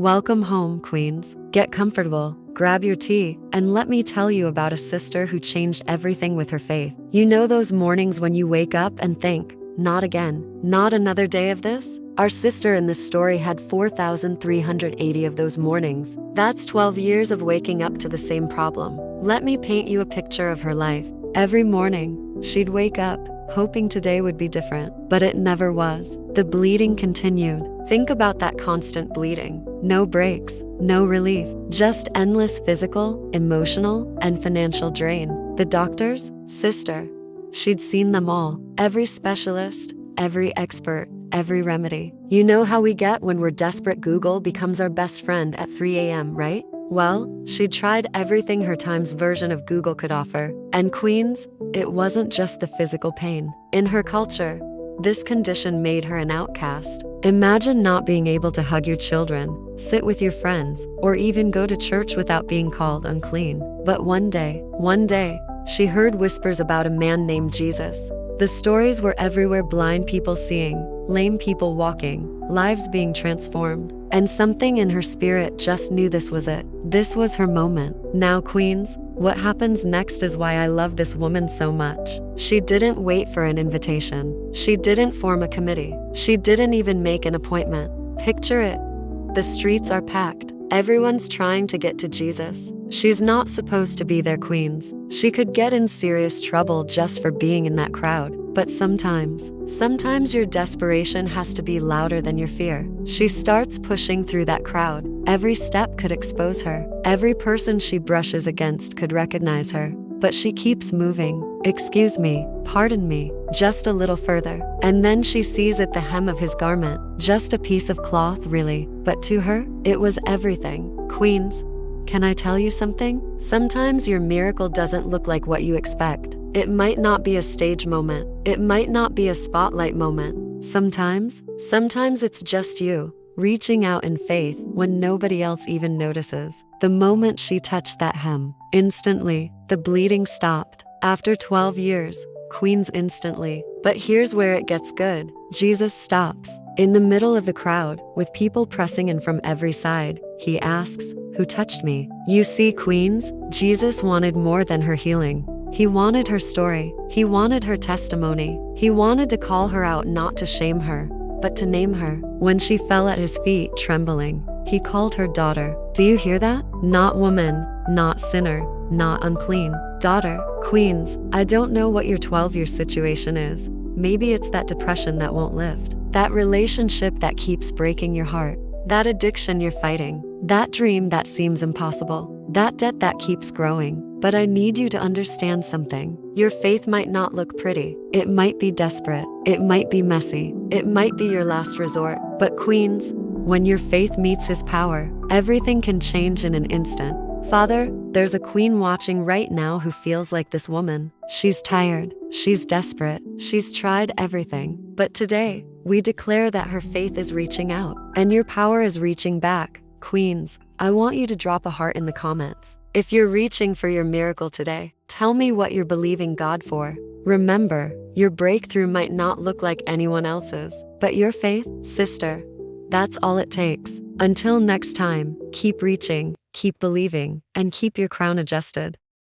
Welcome home, queens. Get comfortable, grab your tea, and let me tell you about a sister who changed everything with her faith. You know those mornings when you wake up and think, not again, not another day of this? Our sister in this story had 4,380 of those mornings. That's 12 years of waking up to the same problem. Let me paint you a picture of her life. Every morning, she'd wake up, hoping today would be different, but it never was. The bleeding continued. Think about that constant bleeding. No breaks, no relief, just endless physical, emotional, and financial drain. The doctors? Sister. She'd seen them all. Every specialist, every expert, every remedy. You know how we get when we're desperate. Google becomes our best friend at 3 a.m., right? Well, she'd tried everything her time's version of Google could offer. And queens, it wasn't just the physical pain. In her culture, this condition made her an outcast. Imagine not being able to hug your children, sit with your friends, or even go to church without being called unclean. But one day, she heard whispers about a man named Jesus. The stories were everywhere: blind people seeing, lame people walking, lives being transformed. And something in her spirit just knew this was it. This was her moment. Now, queens, what happens next is why I love this woman so much. She didn't wait for an invitation. She didn't form a committee. She didn't even make an appointment. Picture it. The streets are packed. Everyone's trying to get to Jesus. She's not supposed to be there, queens. She could get in serious trouble just for being in that crowd. But sometimes your desperation has to be louder than your fear. She starts pushing through that crowd. Every step could expose her. Every person she brushes against could recognize her. But she keeps moving. Excuse me, pardon me, just a little further. And then she sees at the hem of his garment, just a piece of cloth, really. But to her, it was everything. Queens, can I tell you something? Sometimes your miracle doesn't look like what you expect. It might not be a stage moment. It might not be a spotlight moment. Sometimes it's just you, reaching out in faith when nobody else even notices. The moment she touched that hem, instantly, the bleeding stopped. After 12 years, queens, instantly. But here's where it gets good. Jesus stops. In the middle of the crowd, with people pressing in from every side, he asks, "Who touched me?" You see, queens, Jesus wanted more than her healing. He wanted her story. He wanted her testimony. He wanted to call her out, not to shame her, but to name her. When she fell at his feet, trembling, he called her daughter. Do you hear that? Not woman, not sinner, not unclean. Daughter. Queens, I don't know what your 12-year situation is. Maybe it's that depression that won't lift. That relationship that keeps breaking your heart. That addiction you're fighting. That dream that seems impossible. That debt that keeps growing. But I need you to understand something. Your faith might not look pretty. It might be desperate. It might be messy. It might be your last resort. But queens, when your faith meets his power, everything can change in an instant. Father, there's a queen watching right now who feels like this woman. She's tired. She's desperate. She's tried everything. But today, we declare that her faith is reaching out, and your power is reaching back. Queens, I want you to drop a heart in the comments. If you're reaching for your miracle today, tell me what you're believing God for. Remember, your breakthrough might not look like anyone else's, but your faith, sister, that's all it takes. Until next time, keep reaching, keep believing, and keep your crown adjusted.